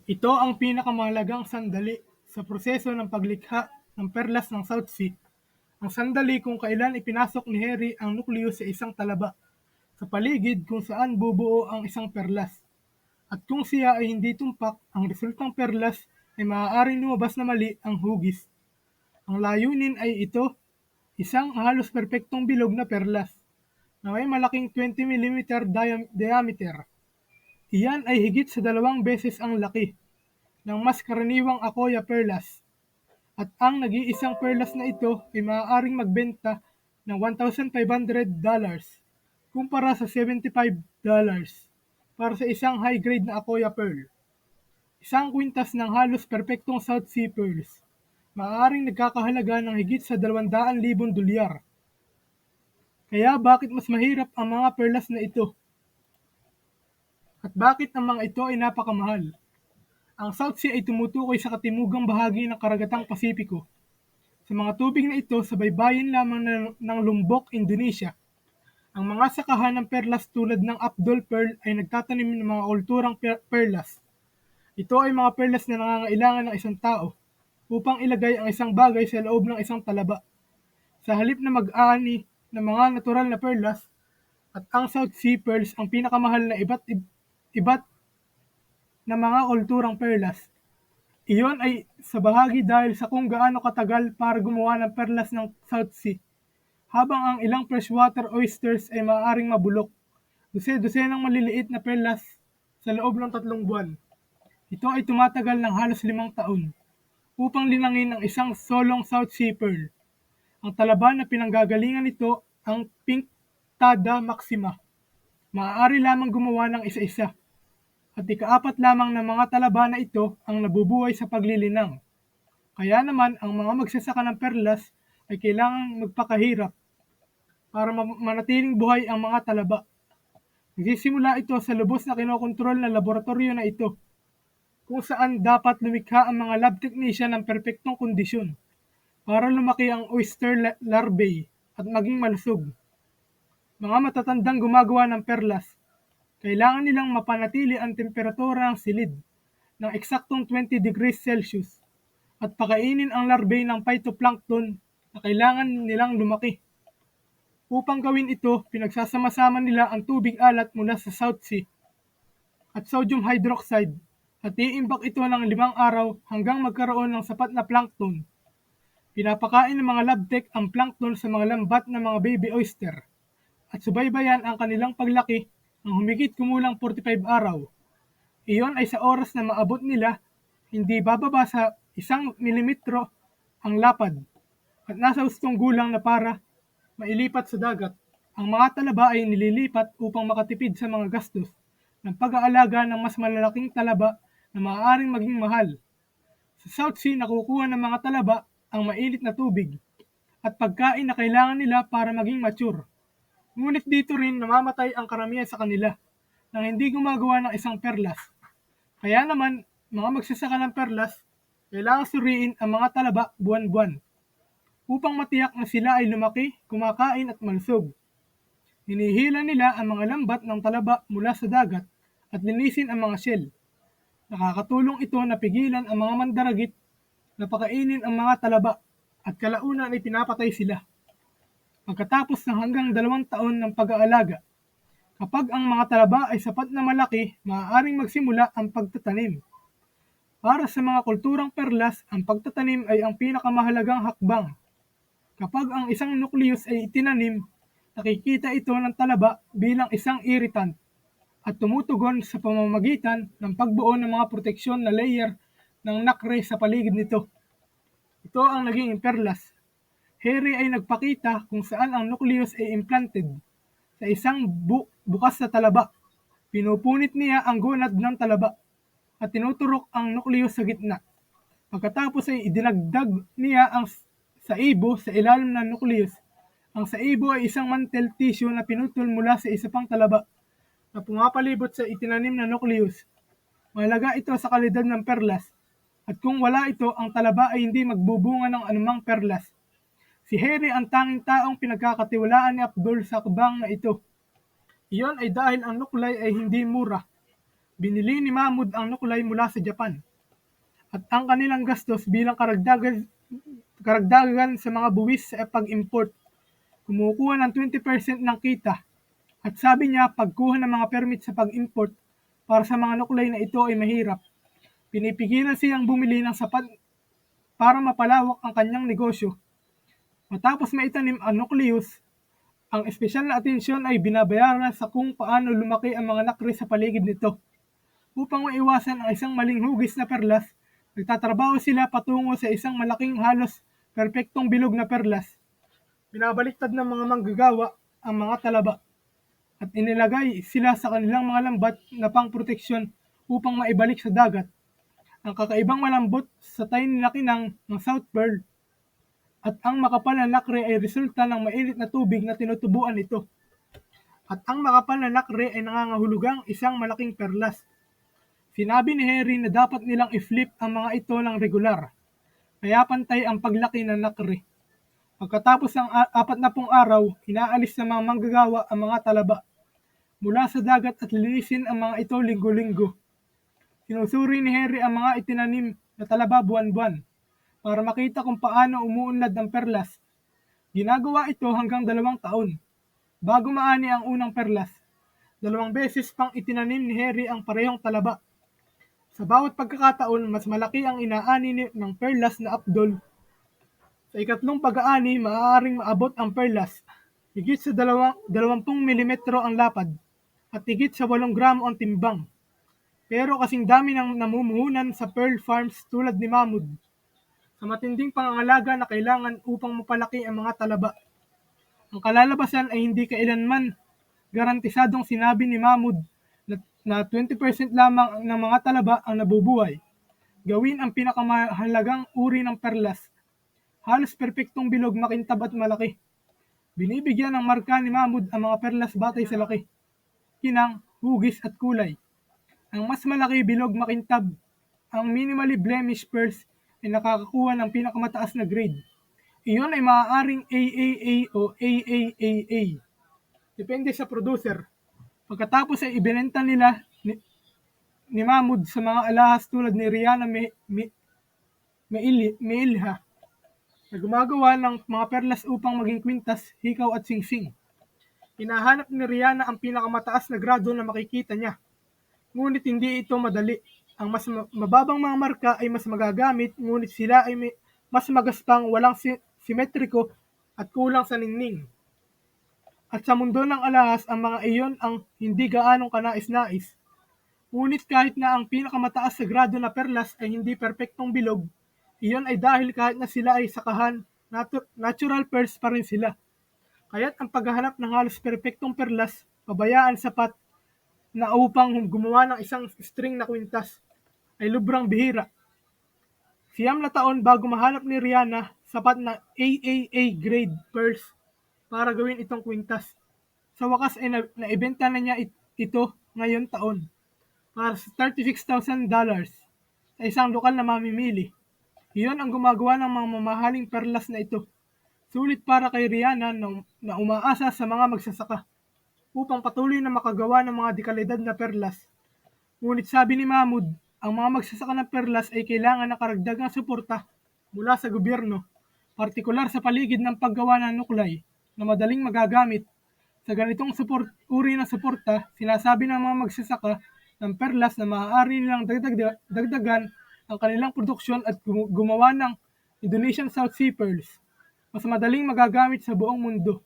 Ito ang pinakamahalagang sandali sa proseso ng paglikha ng perlas ng South Sea. Ang sandali kung kailan ipinasok ni Harry ang nucleus sa isang talaba, sa paligid kung saan bubuo ang isang perlas. At kung siya ay hindi tumpak, ang resultang perlas ay maaaring lumabas na mali ang hugis. Ang layunin ay ito, isang halos perpektong bilog na perlas na may malaking 20 mm diameter. Iyan ay higit sa 2 beses ang laki ng mas karaniwang Akoya perlas, at ang nag-iisang perlas na ito ay maaaring magbenta ng $1,500 kumpara sa $75 para sa isang high-grade na Akoya pearl. Isang kwintas ng halos perpektong South Sea pearls, maaaring nagkakahalaga ng higit sa $200,000. Kaya bakit mas mahirap ang mga perlas na ito? At bakit ang mga ito ay napakamahal? Ang South Sea ay tumutukoy sa katimugang bahagi ng karagatang Pasipiko. Sa mga tubig na ito, sa baybayin lamang ng Lombok, Indonesia, ang mga sakahan ng perlas tulad ng Abdul Pearl ay nagtatanim ng mga kulturang perlas. Ito ay mga perlas na nangangailangan ng isang tao upang ilagay ang isang bagay sa loob ng isang talaba. Sa halip na mag-aani ng mga natural na perlas, at ang South Sea pearls ang pinakamahal na iba't na mga kulturang perlas. Iyon ay sa bahagi dahil sa kung gaano katagal para gumawa ng perlas ng South Sea, habang ang ilang freshwater oysters ay maaaring mabulok, dose-dosenang maliliit na perlas sa loob ng 3 buwan. Ito ay tumatagal ng halos 5 taon upang linangin ang isang solong South Sea pearl. Ang talaba na pinanggagalingan nito, ang Pinctada maxima, maaari lamang gumawa ng isa-isa, at ika-4 lamang ng mga talaba na ito ang nabubuhay sa paglilinang. Kaya naman ang mga magsasaka ng perlas ay kailangang magpakahirap para manatiling buhay ang mga talaba. Nagsisimula ito sa lubos na kinokontrol na laboratorio na ito, kung saan dapat lumikha ang mga lab technician ng perpektong kondisyon para lumaki ang oyster larvae at maging malusog. Mga matatandang gumagawa ng perlas, kailangan nilang mapanatili ang temperatura ng silid ng eksaktong 20 degrees Celsius at pakainin ang larvae ng phytoplankton na kailangan nilang lumaki. Upang gawin ito, pinagsasama-sama nila ang tubig alat mula sa South Sea at sodium hydroxide at iimbak ito ng 5 araw hanggang magkaroon ng sapat na plankton. Pinapakain ng mga lab tech ang plankton sa mga lambat ng mga baby oyster at subaybayan ang kanilang paglaki ng humigit kumulang 45 araw. Iyon ay sa oras na maabot nila, hindi bababa sa 1 milimetro ang lapad at nasa hustong gulang na para mailipat sa dagat. Ang mga talaba ay nililipat upang makatipid sa mga gastos ng pag-aalaga ng mas malalaking talaba na maaaring maging mahal. Sa South Sea, nakukuha ng mga talaba ang mainit na tubig at pagkain na kailangan nila para maging mature. Ngunit dito rin namamatay ang karamihan sa kanila nang hindi gumagawa ng isang perlas. Kaya naman, mga magsasaka ng perlas, kailangan suriin ang mga talaba buwan-buwan upang matiyak na sila ay lumaki, kumakain at malusog. Hinihila nila ang mga lambat ng talaba mula sa dagat at linisin ang mga shell. Nakakatulong ito na pigilan ang mga mandaragit na pakainin ang mga talaba at kalaunan ay pinapatay sila. Pagkatapos ng hanggang 2 taon ng pag-aalaga, kapag ang mga talaba ay sapat na malaki, maaaring magsimula ang pagtatanim. Para sa mga kulturang perlas, ang pagtatanim ay ang pinakamahalagang hakbang. Kapag ang isang nucleus ay itinanim, nakikita ito ng talaba bilang isang irritant at tumutugon sa pamamagitan ng pagbuo ng mga proteksyon na layer ng nacre sa paligid nito. Ito ang naging perlas. Harry ay nagpakita kung saan ang nucleus ay implanted sa isang bukas na talaba. Pinupunit niya ang gonad ng talaba at tinuturok ang nucleus sa gitna. Pagkatapos ay idinagdag niya ang saibo sa ilalim ng nucleus. Ang saibo ay isang mantle tissue na pinutol mula sa isa pang talaba na pumapalibot sa itinanim na nucleus. Mahalaga ito sa kalidad ng perlas, at kung wala ito, ang talaba ay hindi magbubunga ng anumang perlas. Si Harry ang tanging taong pinagkakatiwalaan ni Abdul sa hakbang na ito. Iyon ay dahil ang nuklay ay hindi mura. Binili ni Mahmud ang nuklay mula sa Japan at ang kanilang gastos bilang karagdagan sa mga buwis sa pag-import, kumukuha ng 20% ng kita. At sabi niya pagkuha ng mga permit sa pag-import para sa mga nuklay na ito ay mahirap. Pinipigilan siyang bumili ng sapat para mapalawak ang kanyang negosyo. Matapos maitanim ang nucleus, ang espesyal na atensyon ay binabayaran sa kung paano lumaki ang mga nakri sa paligid nito. Upang maiwasan ang isang maling hugis na perlas, nagtatrabaho sila patungo sa isang malaking halos perpektong bilog na perlas. Binabaliktad ng mga manggagawa ang mga talaba at inilagay sila sa kanilang mga lambat na pangproteksyon upang maibalik sa dagat. Ang kakaibang malambot sa tiny na kinang ng South Pearl at ang makapal na nakre ay resulta ng mainit na tubig na tinutubuan ito. At ang makapal na nakre ay nangangahulugang isang malaking perlas. Sinabi ni Harry na dapat nilang i-flip ang mga ito ng regular, kaya pantay ang paglaki ng nakre. Pagkatapos ng 40 araw, inaalis ng mga manggagawa ang mga talaba mula sa dagat at linisin ang mga ito linggo-linggo. Sinusuri ni Harry ang mga itinanim na talaba buwan-buwan para makita kung paano umuunlad ang perlas. Ginagawa ito hanggang 2 taon. Bago maani ang unang perlas, 2 beses pang itinanim ni Harry ang parehong talaba. Sa bawat pagkakataon, mas malaki ang inaani ng perlas na apdol. Sa ikatlong pag-aani, maaaring maabot ang perlas. Higit sa 20 mm ang lapad at higit sa 8 gramo ang timbang. Pero kasing dami ng namumuhunan sa pearl farms tulad ni Mahmud, sa matinding pangangalaga na kailangan upang mapalaki ang mga talaba. Ang kalalabasan ay hindi kailanman garantisadong. Sinabi ni Mahmud na 20% lamang ng mga talaba ang nabubuhay. Gawin ang pinakamahalagang uri ng perlas. Halos perpektong bilog, makintab at malaki. Binibigyan ng marka ni Mahmud ang mga perlas batay sa laki, kinang, hugis at kulay. Ang mas malaki, bilog, makintab, ang minimally blemished pearls ay nakakakuha ng pinakamataas na grade. Iyon ay maaaring AAA o AAAA. Depende sa producer. Pagkatapos ay ibinenta nila ni Mahmud sa mga alahas tulad ni Rihanna Meilha na gumagawa ng mga perlas upang maging kwintas, hikaw at singsing. Hinahanap ni Rihanna ang pinakamataas na grado na makikita niya. Ngunit hindi ito madali. Ang mas mababang mga marka ay mas magagamit, ngunit sila ay mas magaspang, walang simetriko at kulang sa ningning. At sa mundo ng alahas, ang mga iyon ang hindi gaanong kanais-nais. Ngunit kahit na ang pinakamataas sa grado na perlas ay hindi perpektong bilog, iyon ay dahil kahit na sila ay sakahan, natural pearls pa rin sila. Kaya't ang paghahanap ng halos perpektong perlas, pabayaan sapat na upang gumawa ng isang string na kwintas, ay lubrang bihira. 9 na taon bago mahanap ni Rihanna sapat na AAA grade pearls para gawin itong kwintas. Sa wakas ay naibenta na niya ito ngayon taon para sa $36,000 sa isang lokal na mamimili. Iyon ang gumagawa ng mga mamahaling perlas na ito. Sulit para kay Rihanna na umaasa sa mga magsasaka upang patuloy na makagawa ng mga dekalidad na perlas. Ngunit sabi ni Mahmud, ang mga magsasaka ng perlas ay kailangan ng karagdagang suporta mula sa gobyerno, partikular sa paligid ng paggawa ng nuklay na madaling magagamit. Sa ganitong uri ng suporta, sinasabi ng mga magsasaka ng perlas na maaari nilang dagdagan ang kanilang produksyon at gumawa ng Indonesian South Sea Pearls, mas madaling magagamit sa buong mundo.